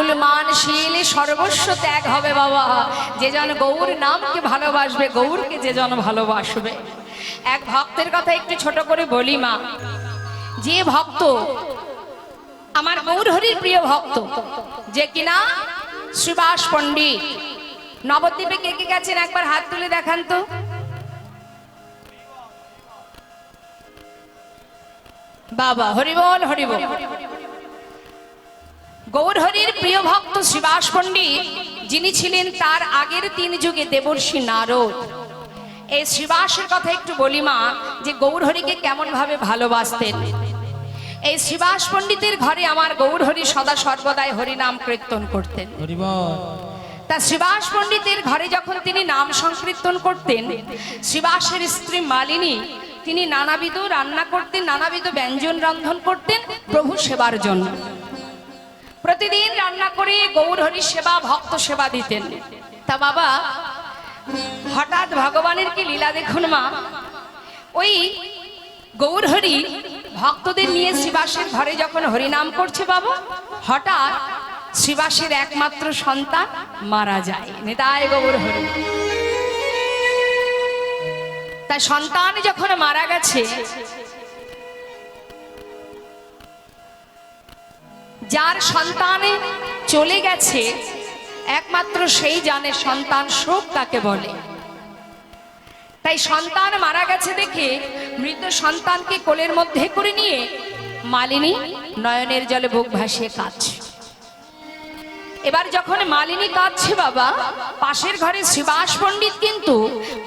কুল মান শীল সর্বস্ব ত্যাগ হবে বাবা। যে জন গৌর নামকে ভালোবাসবে, গৌরকে যে জন ভালোবাসবে। এক ভক্তের কথা একটু ছোট করে বলি মা। যে ভক্ত আমার গৌর হরির প্রিয় ভক্ত, যে কিনা সুভাষ পণ্ডিত। নবদ্বীপে কে কে গেছেন একবার হাত তুলে দেখান তো। বাবা হরিবল হরিবল। গৌর হরির প্রিয় ভক্ত সুভাষ পণ্ডিত, যিনি ছিলেন তার আগের 3 যুগে দেবর্ষি নারদ। এই সুভাষের কথা একটু বলি মা, যে গৌর হরিকে কেমন ভাবে ভালোবাসতেন। এই সুভাষ পণ্ডিতের ঘরে আমার গৌর হরি সদা সর্বদাই হরিনাম কীর্তন করতেন। তা সুভাষ পণ্ডিতের ঘরে যখন তিনি নাম সংকীর্তন করতেন, সুভাষের স্ত্রী মালিনী তিনি নানাবিধ রান্না করতেন, নানাবিধ ব্যঞ্জন রন্ধন করতেন প্রভু সেবার জন্য। প্রতিদিন রান্না করে গৌর হরি সেবা, ভক্ত সেবা দিতেন। তা বাবা হঠাৎ ভগবানের কি লীলা দেখুন মা। ওই গৌর হরি ভক্তদের নিয়ে সুভাষের ঘরে যখন হরিনাম করছে বাবা, হঠাৎ সুভাষের একমাত্র সন্তান মারা যায়। নিতাই গৌর হরি। তাই সন্তান যখন মারা গেছে, যার সন্তানে চলে গেছে একমাত্র সেই জানে সন্তান শোক কাকে বলে। তাই সন্তান মারা গেছে দেখে মৃত সন্তানকে কোলের মধ্যে করে নিয়ে মালিনী নয়নের জলে বুক ভাসিয়ে কাঁদছে। এবার যখন মালিনী কাঁদছে বাবা, পাশের ঘরে সুভাষ পণ্ডিত কিন্তু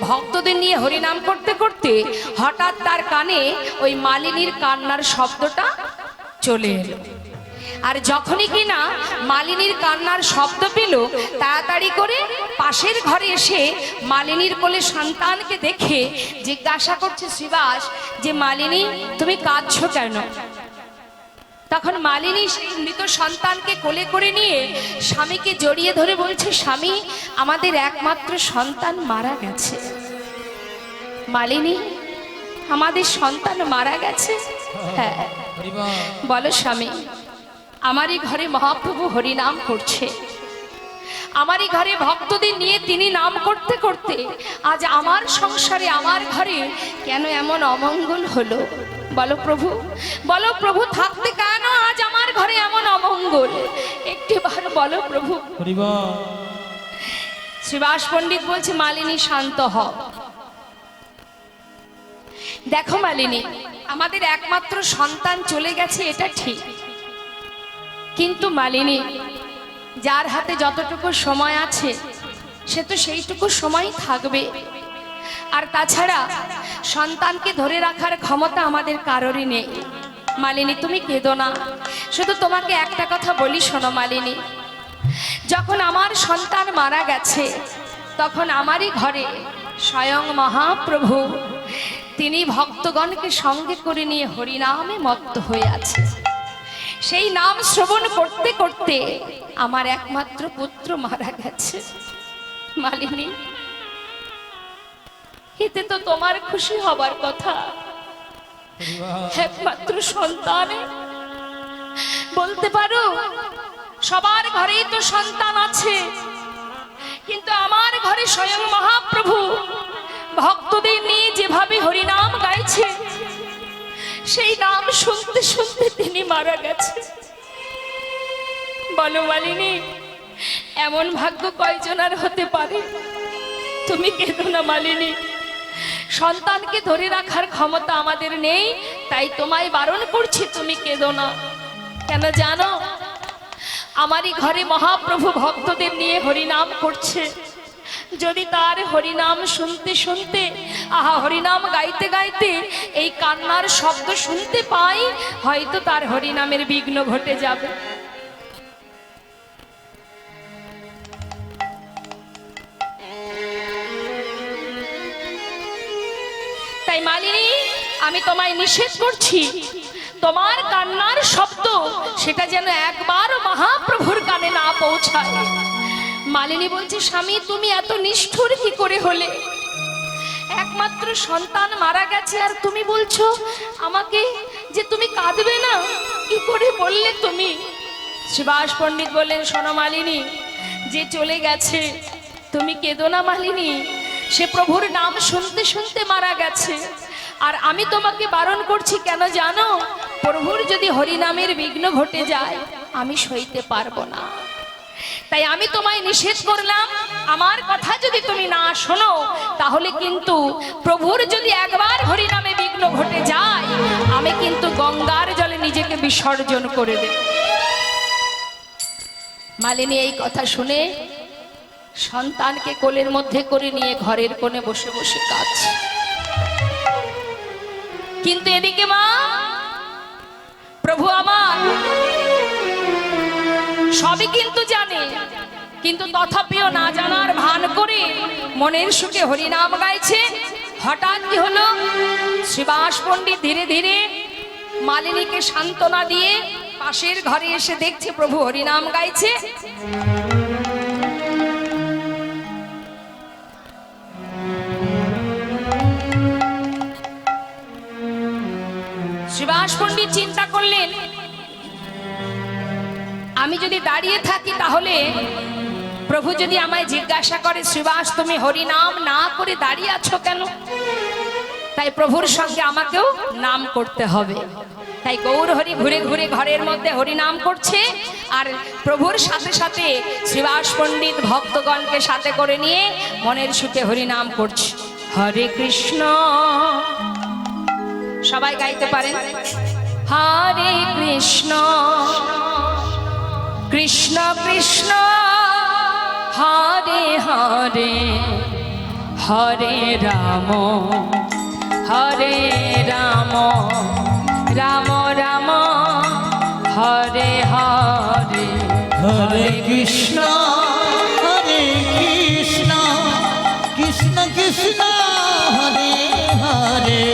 ভক্তদের নিয়ে হরিনাম করতে করতে হঠাৎ তার কানে ওই মালিনীর কান্নার শব্দটা চলে এলো। আর যখনই কিনা মালিনীর কান্নার শব্দ পেল, তাড়াতাড়ি করে পাশের ঘরে এসে মালিনীর কোলে সন্তানকে দেখে জিজ্ঞাসা করছে সুভাষ, যে মালিনী তুমি কাঁদছো কেন? তখন মালিনী সেই মৃত সন্তানকে কোলে করে নিয়ে স্বামীকে জড়িয়ে ধরে বলছে, স্বামী আমাদের একমাত্র সন্তান মারা গেছে। মালিনী আমাদের সন্তান মারা গেছে? হ্যাঁ। বলো স্বামী, আমারই ঘরে মহাপ্রভু হরিনাম করছে, আমারই ঘরে ভক্তদের নিয়ে তিনি নাম করতে করতে আজ আমার সংসারে, আমার ঘরে কেন এমন অমঙ্গল হলো? বলো প্রভু, বলো প্রভু, থাকতে কেন আজ আমার ঘরে এমন অমঙ্গল? একটিবার বলো প্রভু। সুভাষ পণ্ডিত বলছে, মালিনী শান্ত হও। দেখো মালিনী, আমাদের একমাত্র সন্তান চলে গেছে এটা ঠিক, কিন্তু মালিনী যার হাতে যতটুকু সময় আছে সে তো সেইটুকু সময় থাকবে। আর তাছাড়া সন্তানকে ধরে রাখার ক্ষমতা আমাদের কারোরই নেই। মালিনী তুমি কেঁদো না, শুধু তোমাকে একটা কথা বলি শোনো মালিনী, যখন আমার সন্তান মারা গেছে তখন আমারই ঘরে স্বয়ং মহাপ্রভু তিনি ভক্তগণকে সঙ্গে করে নিয়ে হরিনামে মত্ত হয়ে আছে। সেই নাম শ্রবণ করতে করতে আমার একমাত্র পুত্র মারা গেছে। মালিনী, এতে তো তোমার খুশি হবার কথা। একমাত্র সন্তান বলতে পারো, সবার ঘরেই তো সন্তান আছে, কিন্তু আমার ঘরে স্বয়ং মহাপ্রভু ভক্তদের নিয়ে যেভাবে হরিনাম গাইছে, সেই নাম শুনতে শুনতে তিনি মারা গেছে। বলো মালিনী, এমন ভাগ্য কয়জনার হতে পারে? তুমি কেঁদো না মালিনী, সন্তানকে ধরে রাখার ক্ষমতা আমাদের নেই, তাই তোমায় বারণ করছি তুমি কেঁদো না। কেন জানো, আমারই ঘরে মহাপ্রভু ভক্তদের নিয়ে হরিনাম করছে। যদি তার হরিনাম শুনতে শুনতে, আহা হরিনাম গাইতে গাইতে এই কান্নার শব্দ শুনতে পাই, হয়তো তার হরিনামের বিঘ্ন ঘটে যাবে। তাই মালিনী, আমি তোমায় নিষেধ করছি, তোমার কান্নার শব্দ সেটা যেন একবার মহাপ্রভুর কানে না পৌঁছায়। মালিনী বলছে, স্বামী তুমি এত নিষ্ঠুর কি করে হলে? একমাত্র সন্তান মারা গেছে আর তুমি বলছো আমাকে যে তুমি কাঁদবে না, কি করে বললে তুমি? সুভাষ পণ্ডিত বললেন, শোনো মালিনী, যে চলে গেছে তুমি কেঁদো না মালিনী, সে প্রভুর নাম শুনতে শুনতে মারা গেছে। আর আমি তোমাকে বারণ করছি কেন জানো? প্রভুর যদি হরিনামের বিঘ্ন ঘটে যায় আমি সইতে পারবো না। তাই আমি তোমায় নিষেধ করলাম, আমার কথা যদি তুমি না শোনো তাহলে কিন্তু প্রভুর যদি একবার হরিনামে বিঘ্ন ঘটে যায় আমি কিন্তু গঙ্গার জলে নিজেকে বিসর্জন করে দেব। মালিনী এই কথা শুনে সন্তানকে কোলের মধ্যে করে নিয়ে ঘরের কোণে বসে বসে কাঁদছে। কিন্তু এদিকে মা, প্রভু আমার সবই কিন্তু জানে, কিন্তু তথাপিও না জানার ভান করে মনের সুখে হরিনাম গাইছে। হঠাৎ কি হলো? সুভাষ পণ্ডিত ধীরে ধীরে মালিনীকে সান্ত্বনা দিয়ে পাশের ঘরে এসে দেখছে প্রভু হরিনাম গাইছে। সুভাষ পণ্ডিত চিন্তা করলেন, আমি যদি দাঁড়িয়ে থাকি তাহলে প্রভু যদি আমায় জিজ্ঞাসা করে, সুভাষ তুমি হরিনাম না করে দাঁড়িয়ে আছো কেন? তাই প্রভুর সঙ্গে আমাকেও নাম করতে হবে। তাই গৌর হরি ঘুরে ঘুরে ঘরের মধ্যে হরিনাম করছে, আর প্রভুর সাথে সাথে সুভাষ পণ্ডিত ভক্তগণকে সাথে করে নিয়ে মনের সুখে হরিনাম করছে। হরে কৃষ্ণ, সবাই গাইতে পারেন। হরে কৃষ্ণ কৃষ্ণ কৃষ্ণ হরে হরে, হরে রাম হরে রাম, রাম রাম হরে হরে, হরে কৃষ্ণ কৃষ্ণ কৃষ্ণ হরে হরে,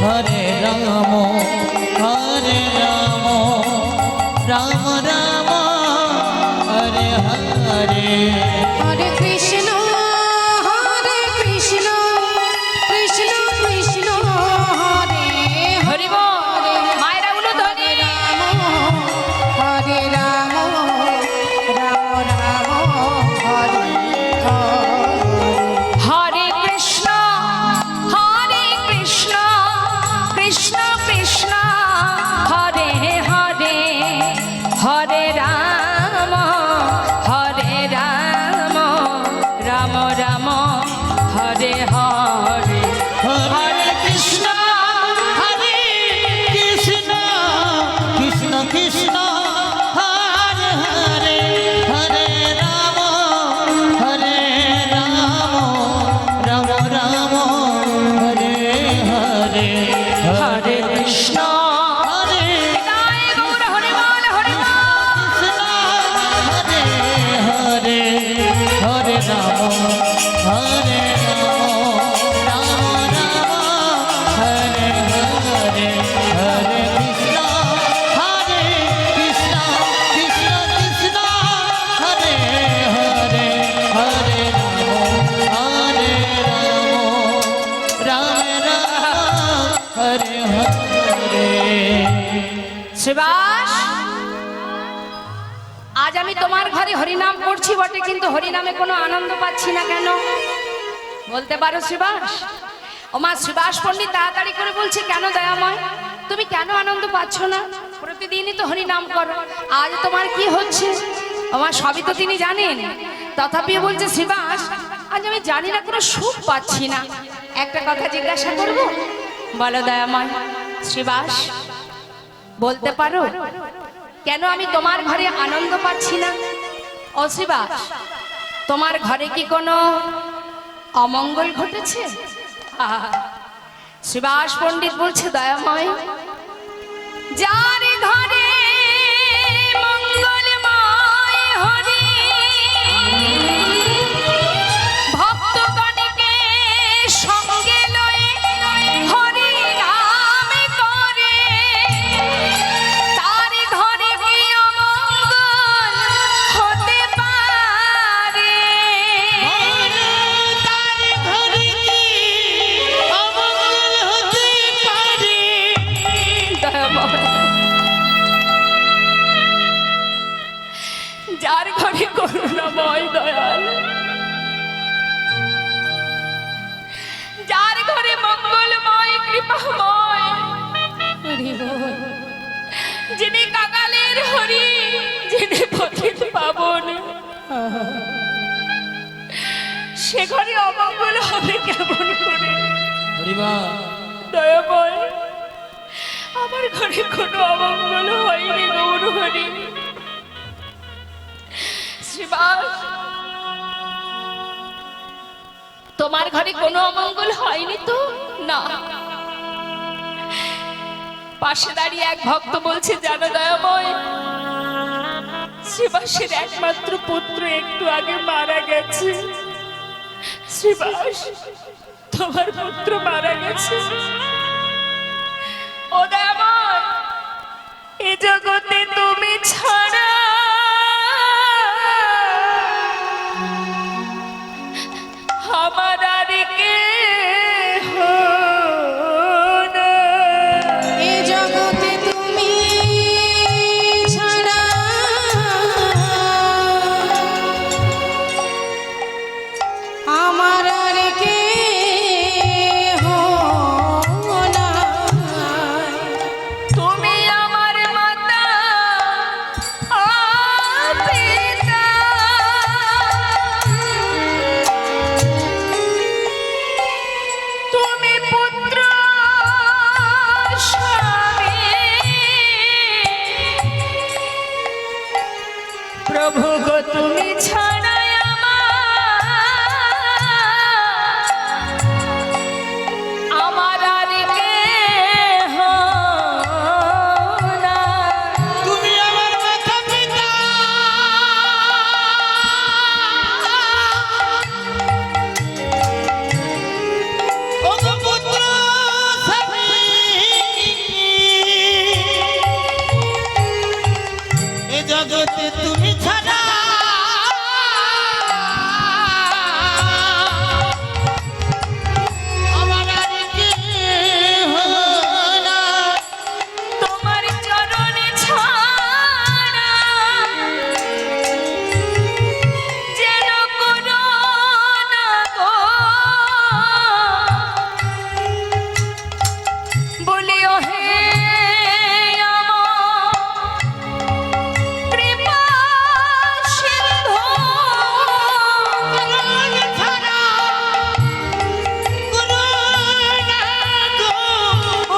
হরে রাম রাম রাম হরে হরে। হরে কৃষ্ণ কৃষ্ণ কৃষ্ণ হরে হরি বল। মায়েরা উলু ধরে রাম, হরে রাম রাম রাম হরে হরে। হরে কৃষ্ণ কৃষ্ণ কৃষ্ণ হরে হরে, হরে রাম রাম রাম হরে হরে, হরে কৃষ্ণ কৃষ্ণ কৃষ্ণ কৃষ্ণ হরে হরে, হরে রাম রাম রাম হরে হরে, হরে কৃষ্ণ হরে জয় গৌর হরি বল, হরি বল। কৃষ্ণ হরে হরে, হরে রাম রাম হরে হরে, হরে কৃষ্ণ কৃষ্ণ কৃষ্ণ হরে হরে, হরে রাম হরে হরে। সুভাষ, আজ আমি তোমার ঘরে হরিনাম করছি বটে, কিন্তু হরিনামে কোনো আনন্দ পাচ্ছি না কেন বলতে পারো সুভাষ? ও মা, সুভাষ পণ্ডিত তাড়াতাড়ি করে বলছে, কেন দয়াময়, তুমি কেন আনন্দ পাচ্ছ না? প্রতিদিনই তো হরিনাম করো, আজ তোমার কি হচ্ছে? আমার সবই তো তিনি জানেন, তথাপিও বলছে সুভাষ, আজ আমি জানি না, কোনো সুখ পাচ্ছি না। একটা কথা জিজ্ঞাসা করবো? বলো দয়াময়। সুভাষ, বলতে পারো কেন আমি তোমার ঘরে আনন্দ পাচ্ছি না? ও সুভাষ, তোমার ঘরে কি কোনো অমঙ্গল ঘটেছে? সুভাষ পণ্ডিত বলছে, দয়াময়, যার ঘরে মঙ্গলময় হরি ভক্তগণকে সঙ্গে লয়ে হরি নাম করে, তার ঘরে কি অমঙ্গল হতে পারে? তার ঘরে কি অমঙ্গল হতে পারে? যার ঘরে করুণাময় দয়াল, যার ঘরে মঙ্গলময় কৃপাময়, যিনি কাঙালের হরি, যিনি পথিত পাবন, সে ঘরে অমঙ্গল হবে কেমন করে? দয়াময়, আমার ঘরে কোনো অমঙ্গল হয়নি গৌর হরি। শ্রীবাস, তোমার ঘরে কোনো অমঙ্গল হয়নি তো? না। পাশে দাঁড়িয়ে এক ভক্ত বলছে, জানো দয়াময়, শ্রীবাসের একমাত্র পুত্র একটু আগে মারা গেছে। শ্রীবাস, তোমার পুত্র মারা গেছে। ও দয়াময়, এ জগতে তুমি ছাড়া আমার আর কেহ নাই। এ জগতে তুমি ছাড়া আমার আর কেহ নাই। তুমি আমার মাতা পিতা, তুমি পুত্র স্বামী, প্রভু গো তুমি ছাড়া আমার আর কেহ নাই। তুমি আমার মাতা পিতা, ওগো পুত্র স্বামী, এ জগতে তুমি ছাড়া আমার আর কেহ নাই। তোমার চরণে ছাড়া যেন কোনো না গো, বলিও হে আমার কৃপা সিন্ধু,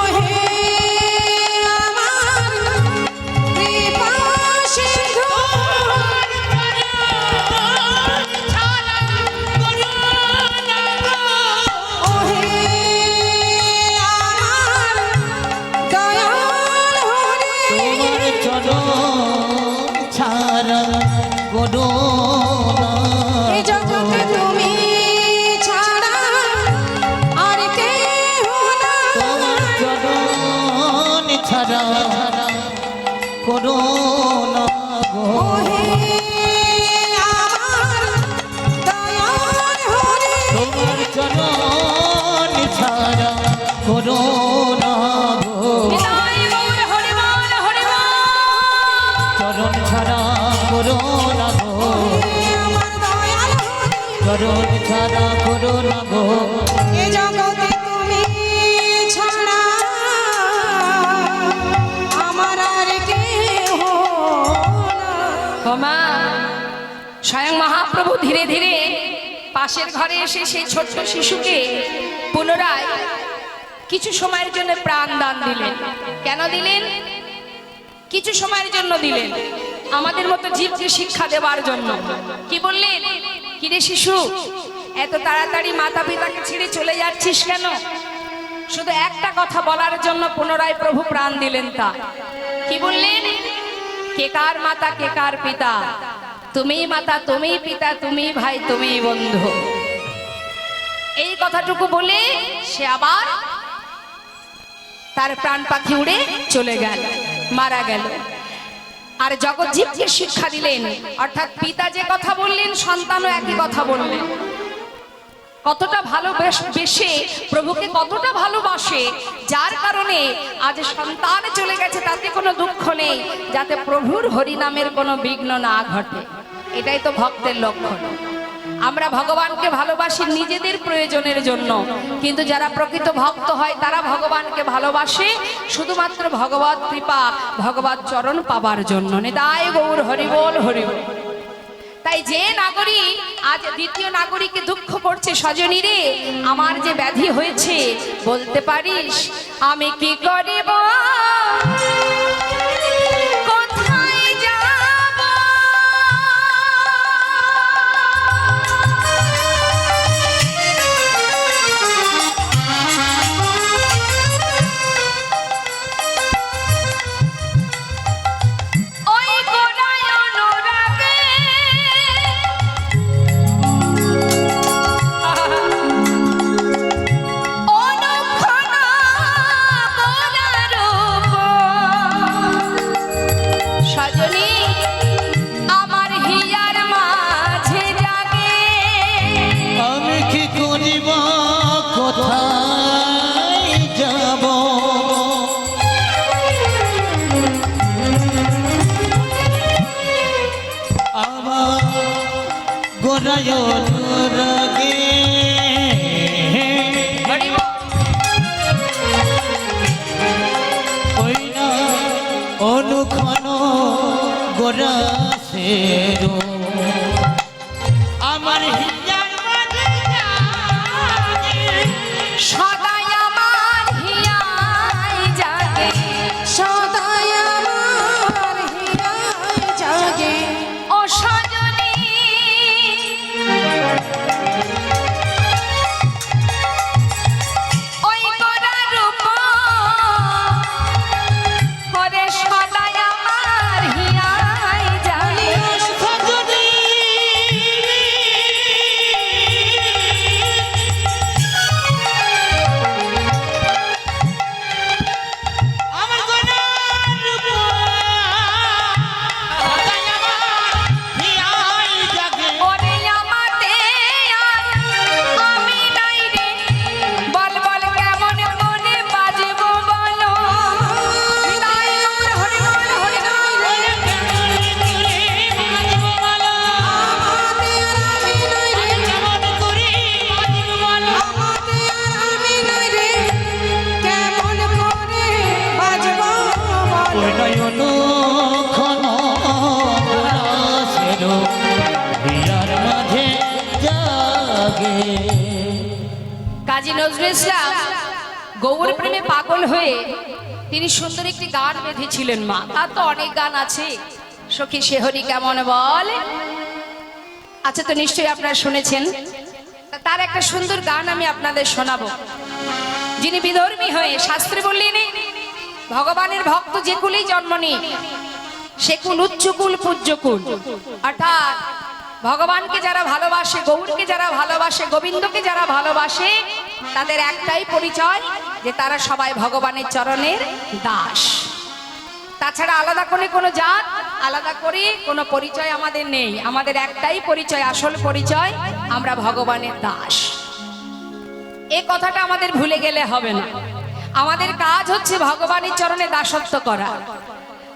ওহে আমার কৃপা সিন্ধু, ওহে আমার দয়াল হরি। তোমার চরণ ছাড়া কোনো এ জগতে তুমি ছাড়া আর কেহ তোমার নাই। চরণ ছাড়া কোনো না গো। ওহে আমার দয়াল হরি। তোমার চরণ ছাড়া কোনো না গো। নিতাই গৌর হরিবল হরিবল। চরণ ছাড়া কোনো না গো। আমার দয়াল হরি। চরণ ছাড়া কোনো না গো। এ জগতে তুমি ছাড়া আমার আর কেহ নাই। ও মা, স্বয়ং মহাপ্রভু ধীরে ধীরে পাশের ঘরে এসে সেই ছোট্ট শিশুকে পুনরায় কিছু সময়ের জন্য প্রাণ দান দিলেন। কেন দিলেন? কিছু সময়ের জন্য দিলেন, আমাদের মতো জীবকে শিক্ষা দেওয়ার জন্য। কি বললেন? কিরে শিশু, এত তাড়াতাড়ি মাতা পিতাকে ছেড়ে চলে যাচ্ছিস কেন? শুধু একটা কথা বলার জন্য পুনরায় প্রভু প্রাণ দিলেন। তা কি বললেন? কে কার মাতা, কে কার পিতা? তুমি মাতা, তুমি পিতা, তুমি ভাই, তুমি বন্ধু। এই কথাটুকু বলে সে আবার তার প্রাণ পাখি উড়ে চলে গেল, মারা গেল। আর জগৎজীবকে শিক্ষা দিলেন, অর্থাৎ পিতা যে কথা বললেন সন্তানও একই কথা বললেন। কতটা ভালোবেসে প্রভুকে কতটা ভালোবাসে, যার কারণে আজ সন্তান চলে গেছে তাতে কোনো দুঃখ নেই, যাতে প্রভুর হরিনামের কোনো বিঘ্ন না ঘটে। এটাই তো ভক্তের লক্ষণ। আমরা ভগবানকে ভালোবাসি নিজেদের প্রয়োজনের জন্য, কিন্তু যারা প্রকৃত ভক্ত হয় তারা ভগবানকে ভালোবাসে শুধুমাত্র ভগবত কৃপা, ভগবত চরণ পাবার জন্য। নিতাই গৌর হরিবোল হরিবোল। তাই যে নাগরী আজ দ্বিতীয় নাগরীকে দুঃখ করছে, সজনী রে আমার যে ব্যাধি হয়েছে, বলতে পারিস আমি কি করিব, কোথায় যাব? ওই গোড়ায় অনুরাগে অনুক্ষণ মোরার উপর। সজনী আমার হিয়ার মাঝে জাগে, আমি কি করিব, কোথায় যাব? আমার গোড়ায় অনুরাগে ওই না অনুক্ষণ গোড়াসের আমার হিজার মাঝে জাগে। সদাই আমার হিয়ায় জাগে, সদাই আমার হিয়ায় জাগে। ও সজনী ওই গোড়ার উপর করে সদাই আমার হিয়ায় জাগে। সজনী আমার গোড়ার উপর সদাই আমার হিয়ায় জাগে। ওরে আমাতে আর আমি নাই রে, বল বল কেমন মনে বাজবো বলো। তাই গৌর হরি বল হরি বল। আমাতে আর আমি নাই রে, আমাতে আর আমি নাই রে, কেমন করে বাজবো বলো। অনুক্ষণ গোড়াসের হিয়ার মাঝে জাগে। কাজী নজরুল ইসলাম গৌর প্রেমে পাগল হয়ে তিনি সুন্দর একটি গান বেঁধেছিলেন। মা, তার তো অনেক গান আছে, সখী শেহরি কেমন বল। আচ্ছা, তো নিশ্চয়ই আপনারা শুনেছেন। তার একটা সুন্দর গান আমি আপনাদের শোনাবো। যিনি বিধর্মী হয়ে শাস্ত্রে বললেন ভগবানের ভক্ত যে কুলেই জন্ম নিক, সে কুল উচ্চকুল পূজ্যকুল। অর্থাৎ ভগবানকে যারা ভালোবাসে, গৌরকে যারা ভালোবাসে, গোবিন্দকে যারা ভালোবাসে, তাদের একটাই পরিচয় যে তারা সবাই ভগবানের চরণের দাস। তাছাড়া আলাদা করে কোনো জাত, আলাদা করে কোনো পরিচয় আমাদের নেই। আমাদের একটাই পরিচয়, আসল পরিচয়, আমরা ভগবানের দাস। এই কথাটা আমাদের ভুলে গেলে হবে না। আমাদের কাজ হচ্ছে ভগবানের চরণে দাসত্ব করা।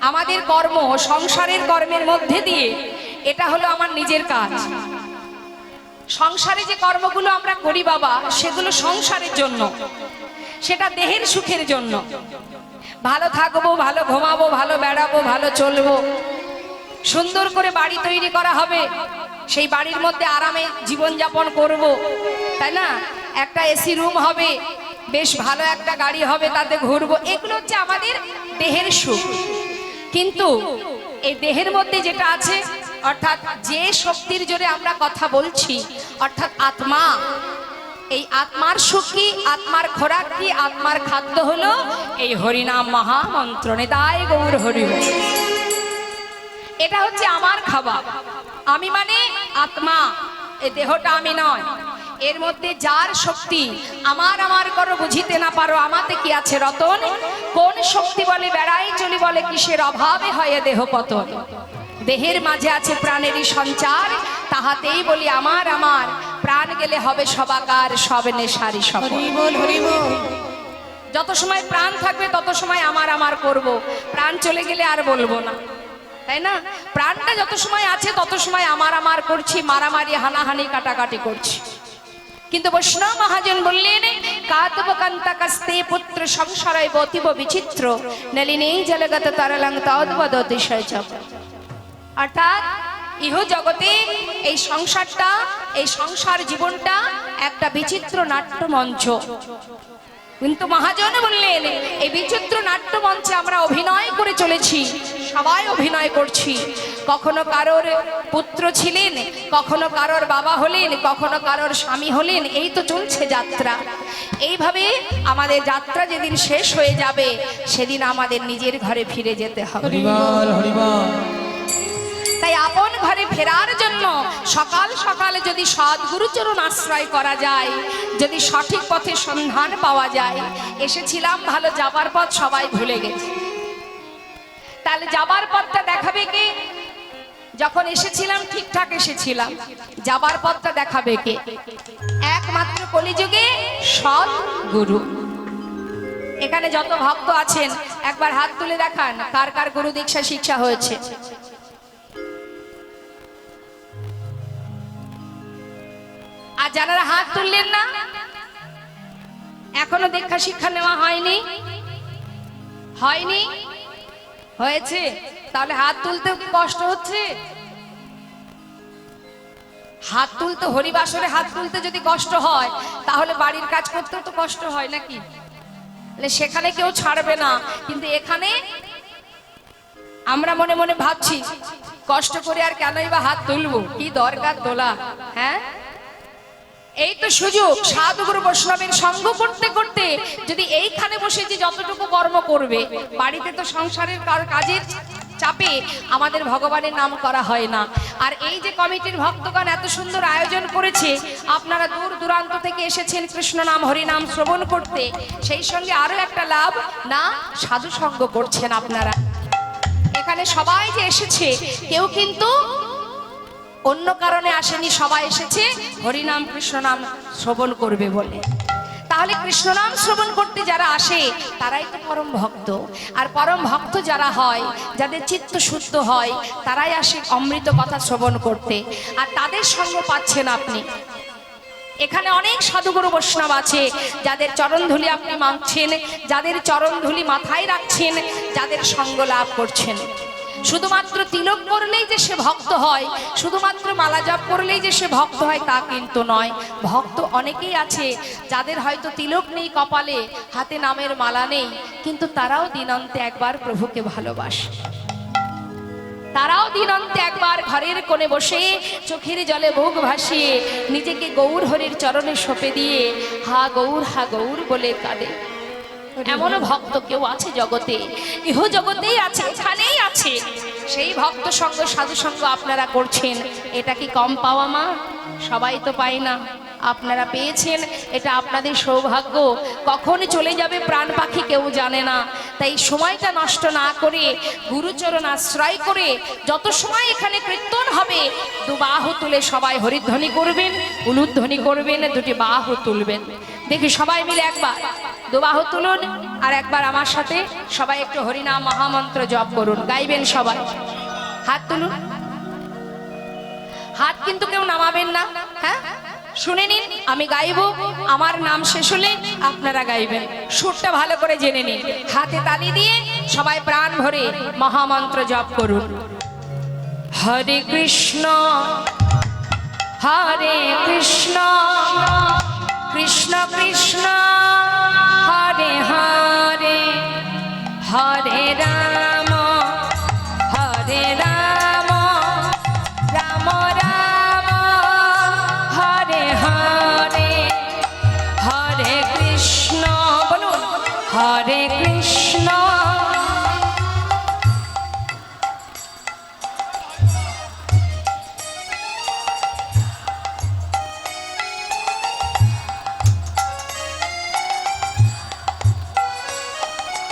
আমাদের কর্ম সংসারের কর্মের মধ্যে দিয়ে, এটা হলো আমার নিজের কাজ। সংসারে যে কর্মগুলো আমরা করি বাবা, সেগুলো সংসারের জন্য, সেটা দেহের সুখের জন্য। ভালো থাকবো, ভালো ঘুমাবো, ভালো বেড়াবো, ভালো চলবো, সুন্দর করে বাড়ি তৈরি করা হবে, সেই বাড়ির মধ্যে আরামে জীবনযাপন করব, তাই না? একটা এসি রুম হবে, বেশ ভালো একটা গাড়ি হবে, তাতে ঘুরবো। এগুলো হচ্ছে আমাদের দেহের সুখ। কিন্তু এই দেহের মধ্যে যেটা আছে, অর্থাৎ যে শক্তির জোরে আমরা কথা বলছি, অর্থাৎ আত্মা, এই আত্মার সুখ কি, আত্মার খোরাক কি, আত্মার খাদ্য হলো এই হরিনাম মহামন্ত্র। নিতাই গৌর হরি বল। এটা হচ্ছে আমার খাবার। আমি মানে আত্মা, এই দেহটা আমি নয়। এর মধ্যে যার শক্তি আমার আমার করো বুঝিতে না পারো, আমাতে কি আছে রতন, কোন শক্তি বলে বেড়াই চলি, বলে কিসের অভাবে হয় দেহ পতন। দেহের মাঝে আছে প্রাণেরই সঞ্চার, তাহাতেই বলি আমার আমার, প্রাণ গেলে হবে সবাকার, সব নেশারি সব। হরি বল হরি বল। যত সময় প্রাণ থাকবে তত সময় আমার আমার করব, প্রাণ চলে গেলে আর বলবো না, তাই না? প্রাণটা যত সময় আছে তত সময় আমার আমার করছি, মারামারি হানাহানি কাটাকাটি করছি। কিন্তু বৈষ্ণব মহাজন বললেন, কাতব কান্তা কাস্তে পুত্র সংসারয় বতিব বিচিত্র, নলিনেই জলগত তরলং তদ্বদ অতিশয় চাপ। অর্থাৎ ইহ জগতে এই সংসারটা, এই সংসার জীবনটা একটা বিচিত্র নাট্য মঞ্চ। কিন্তু মহাজন বললেন, এই বিচিত্র নাট্য মঞ্চে আমরা অভিনয় করে চলেছি, সবাই অভিনয় করছি। কখনো কারোর পুত্র ছিলেন, কখনো কারোর বাবা হলেন, কখনো কারোর স্বামী হলেন, এই তো চলছে যাত্রা। এইভাবে আমাদের যাত্রা যেদিন শেষ হয়ে যাবে সেদিন আমাদের নিজের ঘরে ফিরে যেতে হবে। হরি বল হরি বল। তাই আপন ঘরে ফেরার জন্য সকাল সকালে যদি সদ্গুরুচরণ আশ্রয় করা যায়, যদি সঠিক পথে সন্ধান পাওয়া যায়, এসেছিলাম ভালো, যাবার পথ সবাই ভুলে গেছে, তাহলে যাবার পথটা দেখাবে কে? যখন এসেছিলাম ঠিকঠাক এসেছিলাম, যাবার পথটা দেখাবে কে? একমাত্র কলিযুগে সদ্গুরু। এখানে যত ভক্ত আছেন একবার হাত তুলে দেখান, কার কার গুরু দীক্ষা শিক্ষা হয়েছে? আর যারা হাত তুললেন না, এখনো দীক্ষা শিক্ষা নেওয়া হয়নি? হয়নি? হয়েছে? তাহলে হাত তুলতেও কি কষ্ট হচ্ছে? হাত তুলতে, হরিবাসরে হাত তুলতে যদি কষ্ট হয়, তাহলে বাড়ির কাজ করতেও তো কষ্ট হয় নাকি? সেখানে কেউ ছাড়বে না, কিন্তু এখানে আমরা মনে মনে ভাবছি কষ্ট করে আর কেনই বা হাত তুলবো, কি দরকার তোলা? হ্যাঁ, এই তো সুযোগ। সাধুগুরু বৈষ্ণবের সঙ্গ করতে করতে যদি এইখানে বসে যে যতটুকু কর্ম করবে, বাড়িতে তো সংসারের কাজের চাপে আমাদের ভগবানের নাম করা হয় না। আর এই যে কমিটির ভক্তগণ এত সুন্দর আয়োজন করেছে, আপনারা দূর দূরান্ত থেকে এসেছেন কৃষ্ণ নাম হরিনাম শ্রবণ করতে, সেই সঙ্গে আরো একটা লাভ না, সাধু সঙ্গ করছেন আপনারা। এখানে সবাই যে এসেছে কেউ কিন্তু অন্য কারণে আসেনি, সবাই এসেছে হরিনাম কৃষ্ণ নাম শ্রবণ করবে বলে। তাহলে কৃষ্ণ নাম শ্রবণ করতে যারা আসে তারাই তো পরম ভক্ত। আর পরম ভক্ত যারা হয়, যাদের চিত্ত শুদ্ধ হয়, তারাই আসে অমৃত কথা শ্রবণ করতে। আর তাদের সঙ্গ পাচ্ছেন আপনি। এখানে অনেক সাধুগুরু বৈষ্ণব আছে যাদের চরণধুলি আপনি মাংছেন, যাদের চরণধুলি মাথায় রাখছেন, যাদের সঙ্গ লাভ করছেন। শুধুমাত্র তিলক করলেই যে সে ভক্ত হয়, শুধুমাত্র মালা জপ করলেই যে সে ভক্ত হয় তা কিন্তু নয়। ভক্ত অনেকেই আছে যাদের হয়তো তিলক নেই কপালে, হাতে নামের মালা নেই, কিন্তু তারাও দিনান্তে একবার প্রভুকে ভালোবাসে। তারাও দিনান্তে একবার ঘরের কোণে বসে চোখের জলে বুক ভাসিয়ে নিজেকে গৌর হরির চরণে সঁপে দিয়ে হা গৌর বলে কাঁদে। এমনও ভক্ত কেউ আছে জগতে, ইহ জগতেই আছে, এখানেই আছে। সেই ভক্ত সঙ্গ সাধু সঙ্গ আপনারা করছেন, এটা কি কম পাওয়া মা? সবাই তো পায় না, আপনারা পেয়েছেন, এটা আপনাদের সৌভাগ্য। কখন চলে যাবে প্রাণ পাখি কেউ জানে না। তাই সময়টা নষ্ট না করে গুরুচরণ আশ্রয় করে যত সময় এখানে কীর্তন হবে, দু বাহু তুলে সবাই হরিধ্বনি করবেন, উলুধ্বনি করবেন, দুটি বাহু তুলবেন। দেখি সবাই মিলে একবার দু বাহু তুলুন, আর একবার আমার সাথে সবাই একটু হরিনাম মহামন্ত্র জপ করুন, গাইবেন সবাই। হাত তুলুন, হাত কিন্তু কেউ নামাবেন না। হ্যাঁ, শুনে নিন, আমি গাইবো, আমার নাম শেষ হলে আপনারা গাইবেন। সুরটা ভালো করে জেনে নিন, হাতে তালি দিয়ে সবাই প্রাণ ভরে মহামন্ত্র জপ করুন। হরে কৃষ্ণ হরে কৃষ্ণ কৃষ্ণ কৃষ্ণ হরে হরে, হরে রাম হরে রাম, রাম রাম হরে হরে, হরে কৃষ্ণ, বলুন হরে কৃষ্ণ।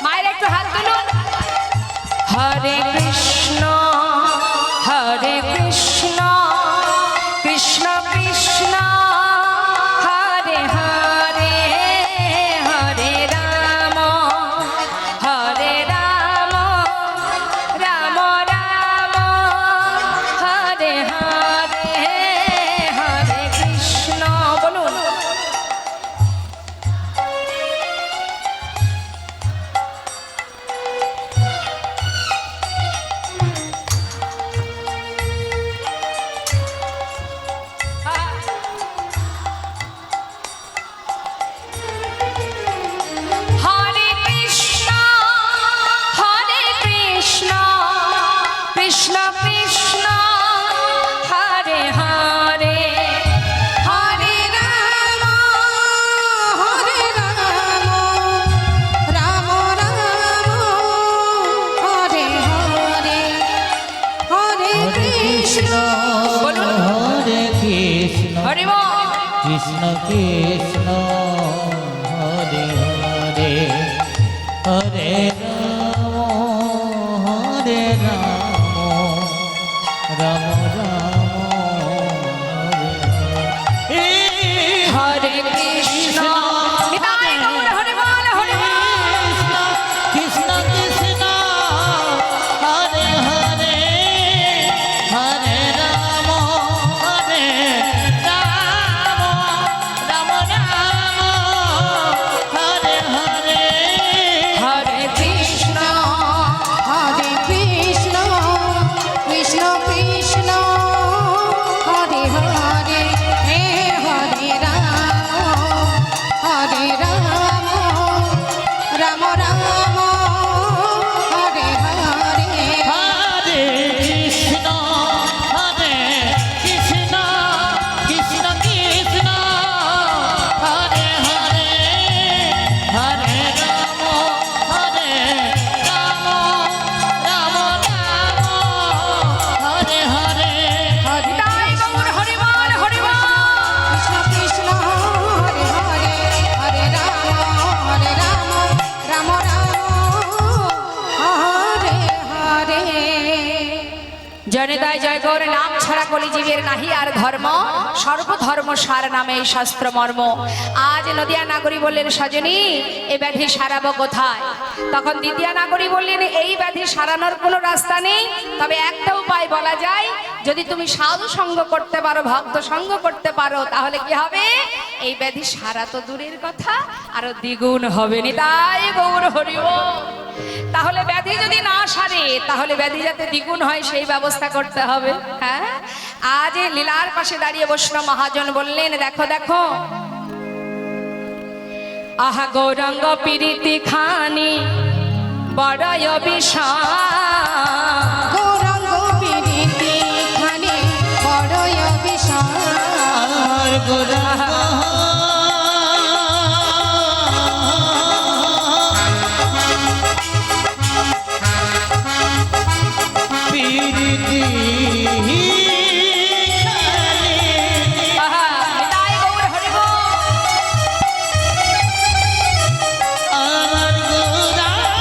মায়ের একটু হাত তুলুন। কৃষ্ণ কৃষ্ণ হরে হরে হরে রাম হরে রাম রাম রাম হরে হরে হরে কৃষ্ণ নিতাই গৌর হরি বল হরি বল। কৃষ্ণ কৃষ্ণ হরে হরে হরে রাম হরে রাম রাম রাম হরে হরে হরে কৃষ্ণ হরে কৃষ্ণ কৃষ্ণ কৃষ্ণ হরে হরে হে হরে রাম রাম রাম হরে হরে হরে কৃষ্ণ হরে কৃষ্ণ কৃষ্ণ কৃষ্ণ হরে হরে হরে রাম হরে রাম রাম রাম হরে হরে নিতাই গৌর হরি বল হরি বল। কৃষ্ণ কৃষ্ণ হরে হরে হরে রাম রাম হরে হরে জনিতাই জয় গৌর নাম ছাড়া কলিজীবের নাহি আর ধর্ম সর্বধর্ম সার নামে এই শাস্ত্র মর্ম। আজ নদিয়া নাগরী বললেন সজনী এ ব্যাধি সারাবো কোথায়? তখন দ্বিতীয় নাগরী বললেন এই ব্যাধি সারানোর কোনো রাস্তা নেই, তবে একটা উপায় বলা যায়, যদি তুমি সাধু সঙ্গ করতে পারো ভক্ত সঙ্গ করতে পারো তাহলে কি হবে? এই ব্যাধি সারা তো দূরের কথা আরো দ্বিগুণ হবে। নিতাই গৌর হরি বল। তাহলে ব্যাধি যদি না সারে তাহলে ব্যাধি যাতে দ্বিগুণ হয় সেই ব্যবস্থা করতে হবে। হ্যাঁ, আজ এই লীলার পাশে দাঁড়িয়ে বৈষ্ণব মহাজন বললেন দেখো দেখো আহা গৌরাঙ্গ প্রীতি খানি বড়য় বিষাদ। গৌরাঙ্গ প্রীতি খানি বড়য় বিষাদ আর গোরাঙ্গ আহা, নিতাই গৌর হরি বল। আমার গোরাঙ্গ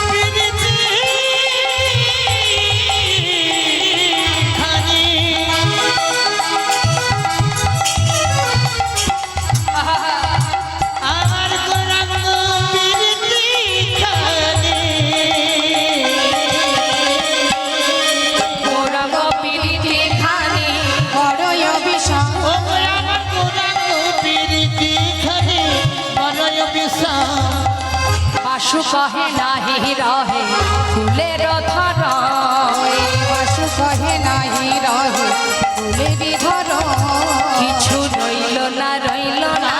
প্রীতি খানি আমার গোরাঙ্গ প্রীতি খানি গৌরাঙ্গ প্রীতি খানি বড়য় বিষাদ ও আমার গোরাঙ্গ প্রীতি খানি বড়য় বিষাদ পাশু কহে নাহি রহে ফুলের ধর বাসু কহে নাহি রহে ফুলেরি ধর কিছু রইল না রইল না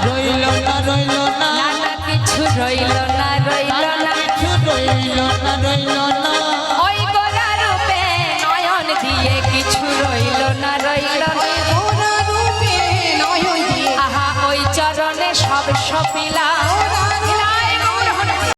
রইল না রইল না না না কিছু রইল না রইল না কিছু রইল না রইল না ওই গোরা রূপে নয়ন দিয়ে কিছু রইল না রইল না গোরা রূপে নয়ন দিয়ে আহা ওই চরণে সব সপিলা